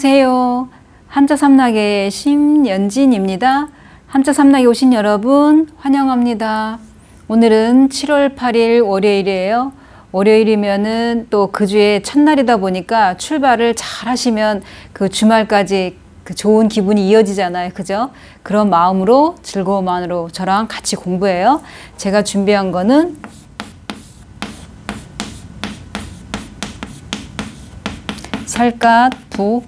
안녕하세요. 한자삼락의 심연진입니다. 한자삼락에 오신 여러분 환영합니다. 오늘은 7월 8일 월요일이에요. 월요일이면은 또 그 주의 첫날이다 보니까 출발을 잘 하시면 그 주말까지 그 좋은 기분이 이어지잖아요. 그죠? 그런 마음으로 즐거운 마음으로 저랑 같이 공부해요. 제가 준비한 거는 살갗, 부.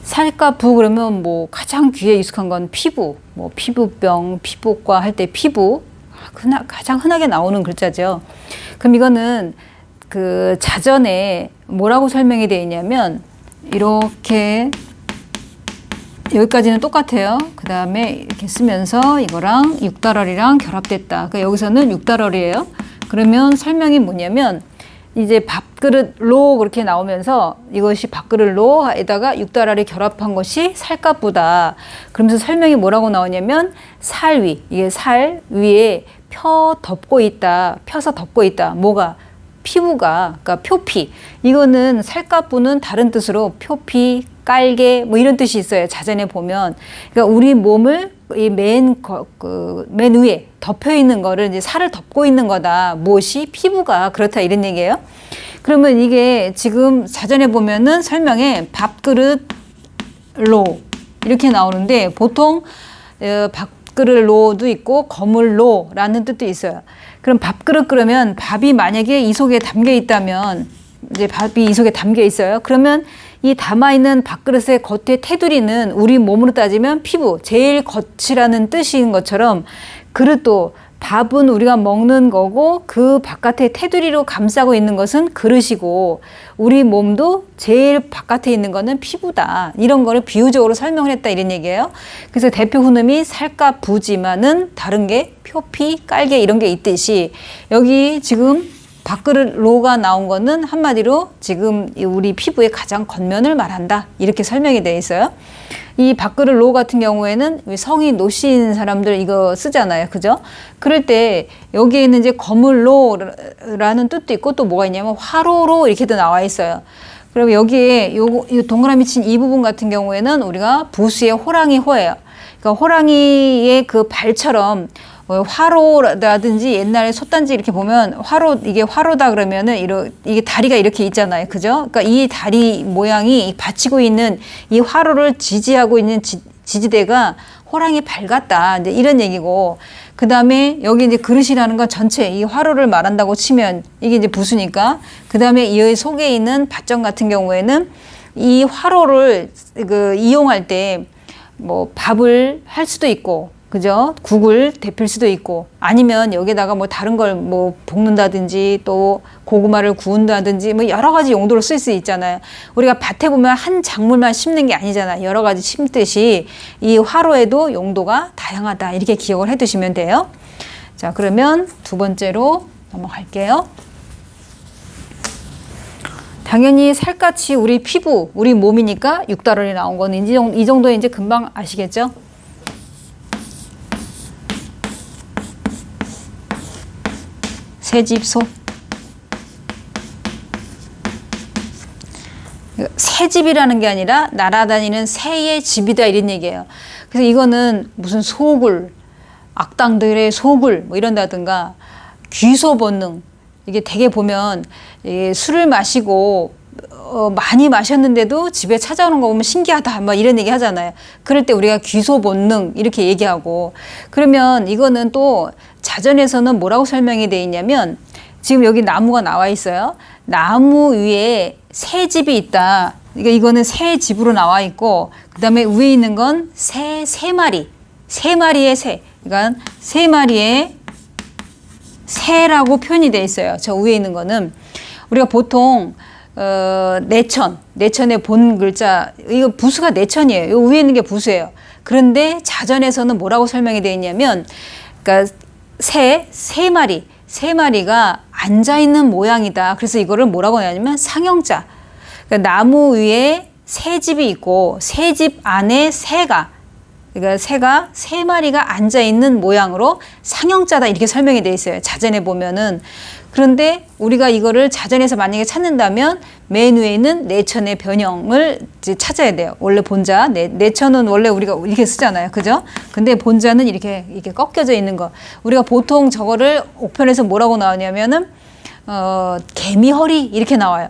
살갗, 부 그러면 뭐 가장 귀에 익숙한 건 피부, 뭐 피부병, 피부과 할 때 피부 가장 흔하게 나오는 글자죠. 그럼 이거는 그 자전에 뭐라고 설명이 되어 있냐면 이렇게 여기까지는 똑같아요. 그 다음에 이렇게 쓰면서 이거랑 육달어리랑 결합됐다. 그러니까 여기서는 육달어리예요. 그러면 설명이 뭐냐면 이제 밥그릇로 그렇게 나오면서 이것이 밥그릇로에다가 육달어리 결합한 것이 살갗부다. 그러면서 설명이 뭐라고 나오냐면 살 위, 이게 살 위에 펴 덮고 있다. 펴서 덮고 있다. 뭐가? 피부가, 그러니까 표피. 이거는 살갗부는 다른 뜻으로 표피, 깔개 뭐 이런 뜻이 있어요. 자전에 보면. 그러니까 우리 몸을 이 맨 위에 덮여 있는 거를 이제 살을 덮고 있는 거다. 무엇이? 피부가 그렇다 이런 얘기예요. 그러면 이게 지금 자전에 보면은 설명에 밥그릇로 이렇게 나오는데 보통 밥그릇로도 있고 거물로라는 뜻도 있어요. 그럼 밥그릇 그러면 밥이 만약에 이 속에 담겨 있다면 이제 밥이 이 속에 담겨 있어요. 그러면 이 담아있는 밥그릇의 겉에 테두리는 우리 몸으로 따지면 피부, 제일 겉이라는 뜻인 것처럼 그릇도 밥은 우리가 먹는 거고 그 바깥에 테두리로 감싸고 있는 것은 그릇이고 우리 몸도 제일 바깥에 있는 거는 피부다. 이런 거를 비유적으로 설명을 했다 이런 얘기예요. 그래서 대표 훈음이 살갗 부지만은 다른 게 표피, 깔개 이런 게 있듯이 여기 지금 밥그릇로가 나온 거는 한마디로 지금 우리 피부의 가장 겉면을 말한다. 이렇게 설명이 되어 있어요. 이 밥그릇로 같은 경우에는 성이 노신 사람들 이거 쓰잖아요. 그죠? 그럴 때 여기에는 이제 거물로라는 뜻도 있고 또 뭐가 있냐면 화로로 이렇게도 나와 있어요. 그리고 여기에 요 동그라미 친 이 부분 같은 경우에는 우리가 부수의 호랑이 호예요. 그러니까 호랑이의 그 발처럼 화로라든지 옛날에 솥단지 이렇게 보면 이게 화로다 그러면은 이게 다리가 이렇게 있잖아요. 그죠? 그러니까 이 다리 모양이 받치고 있는 이 화로를 지지하고 있는 지지대가 호랑이 발 같다. 이제 이런 얘기고. 그 다음에 여기 이제 그릇이라는 건 전체 이 화로를 말한다고 치면 이게 이제 부수니까. 그 다음에 이 속에 있는 밭정 같은 경우에는 이 화로를 이용할 때 뭐 밥을 할 수도 있고 그죠? 국을 데필 수도 있고 아니면 여기다가 뭐 다른 걸 뭐 볶는다든지 또 고구마를 구운다든지 뭐 여러 가지 용도로 쓸 수 있잖아요. 우리가 밭에 보면 한 작물만 심는 게 아니잖아요. 여러 가지 심듯이 이 화로에도 용도가 다양하다. 이렇게 기억을 해 두시면 돼요. 자, 그러면 두 번째로 넘어갈게요. 당연히 살갗이 우리 피부, 우리 몸이니까 육달어리 나온 거는 이 정도 이제 금방 아시겠죠? 새집소. 새집이라는 게 아니라 날아다니는 새의 집이다 이런 얘기예요. 그래서 이거는 무슨 소굴, 악당들의 소굴 뭐 이런다든가 귀소 본능. 이게 되게 보면 술을 마시고 많이 마셨는데도 집에 찾아오는 거 보면 신기하다 막 이런 얘기 하잖아요. 그럴 때 우리가 귀소 본능 이렇게 얘기하고 그러면 이거는 또 자전에서는 뭐라고 설명이 되어 있냐면 지금 여기 나무가 나와 있어요. 나무 위에 새 집이 있다. 그러니까 이거는 새 집으로 나와 있고 그 다음에 위에 있는 건 세 마리. 세 마리의 새. 그러니까 세 마리의 새라고 표현이 되어 있어요. 저 위에 있는 거는 우리가 보통 내천의 본 글자 이거 부수가 내천이에요. 요 위에 있는 게 부수예요. 그런데 자전에서는 뭐라고 설명이 되어 있냐면 그러니까 세 마리가 앉아 있는 모양이다. 그래서 이거를 뭐라고 하냐면 상형자. 그러니까 나무 위에 새 집이 있고 새 집 안에 새가 그러니까 새가 세 마리가 앉아 있는 모양으로 상형자다 이렇게 설명이 되어 있어요. 자전에 보면은. 그런데 우리가 이거를 자전에서 만약에 찾는다면 맨 위에 있는 내천의 변형을 이제 찾아야 돼요. 원래 본자 내천은 원래 우리가 이렇게 쓰잖아요, 그죠? 근데 본자는 이렇게 꺾여져 있는 거. 우리가 보통 저거를 옥편에서 뭐라고 나오냐면은 개미허리 이렇게 나와요.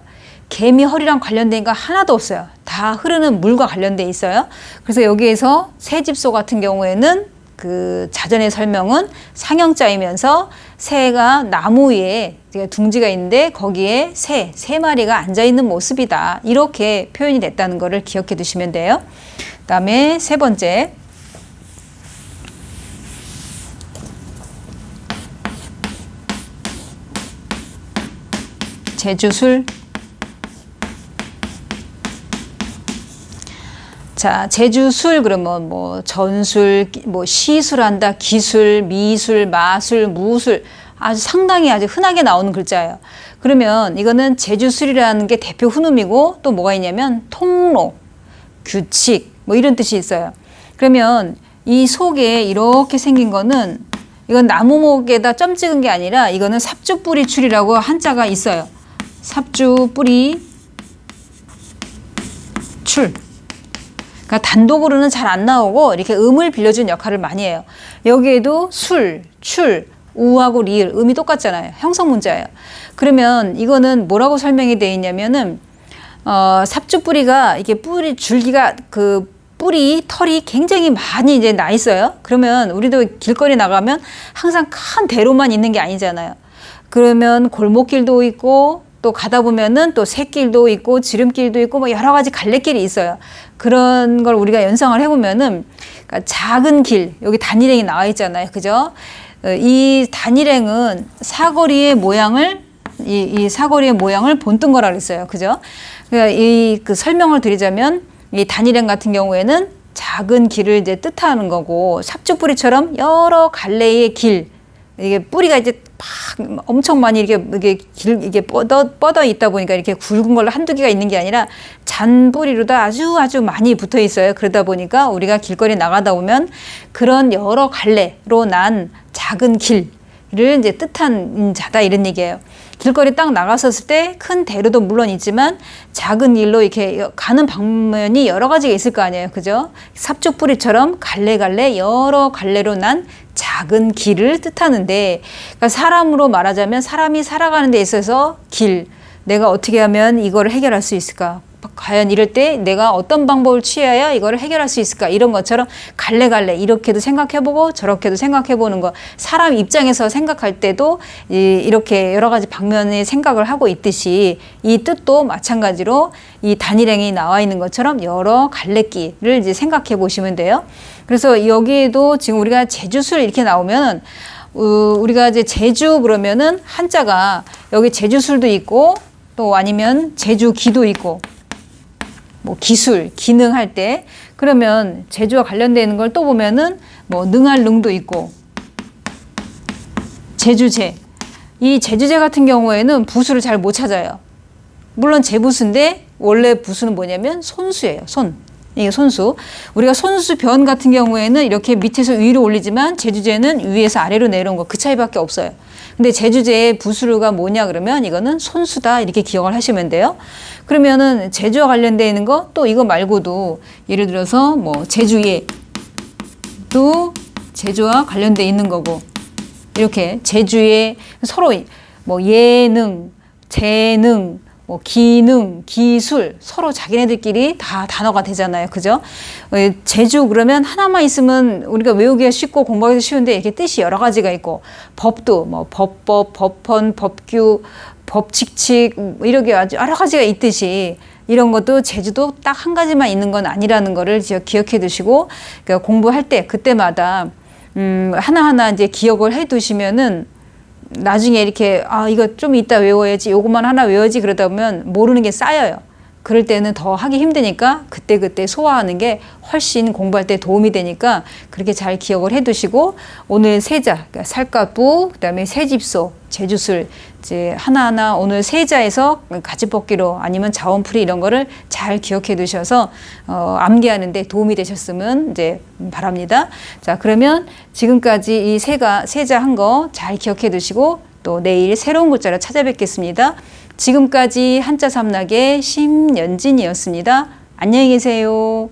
개미허리랑 관련된 거 하나도 없어요. 다 흐르는 물과 관련돼 있어요. 그래서 여기에서 새집소 같은 경우에는 그 자전의 설명은 상형자이면서 새가 나무 위에 둥지가 있는데 거기에 세 마리가 앉아 있는 모습이다. 이렇게 표현이 됐다는 것을 기억해 두시면 돼요. 그다음에 세 번째. 제주술. 자, 제주술 그러면 뭐 전술, 뭐 시술한다, 기술, 미술, 마술, 무술 아주 상당히 아주 흔하게 나오는 글자예요. 그러면 이거는 제주술이라는 게 대표 훈음이고 또 뭐가 있냐면 통로, 규칙 뭐 이런 뜻이 있어요. 그러면 이 속에 이렇게 생긴 거는 이건 나무목에다 점 찍은 게 아니라 이거는 삽주뿌리출이라고 한자가 있어요. 삽주뿌리 출. 그러니까 단독으로는 잘 안 나오고 이렇게 음을 빌려준 역할을 많이 해요. 여기에도 술, 출, 우하고 리을 음이 똑같잖아요. 형성문자예요. 그러면 이거는 뭐라고 설명이 되어 있냐면은 삽주뿌리가 이게 뿌리 줄기가 그 뿌리 털이 굉장히 많이 이제 나 있어요. 그러면 우리도 길거리 나가면 항상 큰 대로만 있는 게 아니잖아요. 그러면 골목길도 있고 또 가다 보면은 또 샛길도 있고 지름길도 있고 뭐 여러 가지 갈래길이 있어요. 그런 걸 우리가 연상을 해보면은 그러니까 작은 길 여기 단일행이 나와 있잖아요, 그죠? 이 단일행은 사거리의 모양을 이 사거리의 모양을 본뜬 거라 그랬어요, 그죠? 그러니까 그 설명을 드리자면 이 단일행 같은 경우에는 작은 길을 이제 뜻하는 거고 삽주뿌리처럼 여러 갈래의 길 이게 뿌리가 이제 막 엄청 많이 이게 뻗어 있다 보니까 이렇게 굵은 걸로 한두 개가 있는 게 아니라 잔 뿌리로도 아주 많이 붙어 있어요. 그러다 보니까 우리가 길거리 나가다 보면 그런 여러 갈래로 난 작은 길을 이제 뜻한 자다 이런 얘기예요. 길거리 딱 나갔었을 때 큰 대로도 물론 있지만 작은 길로 이렇게 가는 방면이 여러 가지가 있을 거 아니에요, 그죠? 삽주뿌리처럼 갈래갈래 여러 갈래로 난 작은 길을 뜻하는데, 그러니까 사람으로 말하자면 사람이 살아가는 데 있어서 길, 내가 어떻게 하면 이거를 해결할 수 있을까? 과연 이럴 때 내가 어떤 방법을 취해야 이거를 해결할 수 있을까? 이런 것처럼 갈래갈래 이렇게도 생각해보고 저렇게도 생각해보는 거. 사람 입장에서 생각할 때도 이렇게 여러 가지 방면의 생각을 하고 있듯이 이 뜻도 마찬가지로 이 단일행이 나와 있는 것처럼 여러 갈래길을 이제 생각해 보시면 돼요. 그래서 여기에도 지금 우리가 제주술 이렇게 나오면 우리가 이제 제주 그러면은 한자가 여기 제주술도 있고 또 아니면 제주기도 있고 뭐 기술, 기능할 때 그러면 제주와 관련되는 걸 또 보면은 뭐 능할 능도 있고 제주제. 이 제주제 같은 경우에는 부수를 잘 못 찾아요. 물론 제부수인데 원래 부수는 뭐냐면 손수예요. 손. 이게 손수. 우리가 손수 변 같은 경우에는 이렇게 밑에서 위로 올리지만 제주제는 위에서 아래로 내려온 거 그 차이밖에 없어요. 근데 제주제의 부수가 뭐냐 그러면 이거는 손수다 이렇게 기억을 하시면 돼요. 그러면은 제주와 관련되어 있는 거 또 이거 말고도 예를 들어서 뭐 제주예 또 제주와 관련되어 있는 거고 이렇게 제주에 서로 뭐 예능, 재능, 뭐 기능, 기술 서로 자기네들끼리 다 단어가 되잖아요. 그죠? 제주 그러면 하나만 있으면 우리가 외우기가 쉽고 공부하기도 쉬운데 이렇게 뜻이 여러 가지가 있고 법도 뭐 법법, 법헌, 법규, 법칙칙 이렇게 아주 여러 가지가 있듯이 이런 것도 제주도 딱 한 가지만 있는 건 아니라는 거를 기억해 두시고 그러니까 공부할 때 그때마다 하나하나 이제 기억을 해 두시면은 나중에 이렇게 이거 좀 이따 외워야지 요것만 하나 외워야지 그러다 보면 모르는 게 쌓여요. 그럴 때는 더 하기 힘드니까 그때그때 소화하는 게 훨씬 공부할 때 도움이 되니까 그렇게 잘 기억을 해 두시고 오늘 세자, 그러니까 살갗부, 그다음에 세집소, 제주술 이제 하나하나 오늘 세자에서 가지뽑기로 아니면 자원풀이 이런 거를 잘 기억해 두셔서 암기하는 데 도움이 되셨으면 이제 바랍니다. 자, 그러면 지금까지 이 세자 한 거 잘 기억해 두시고 또 내일 새로운 글자로 찾아뵙겠습니다. 지금까지 한자 삼락의 심연진이었습니다. 안녕히 계세요.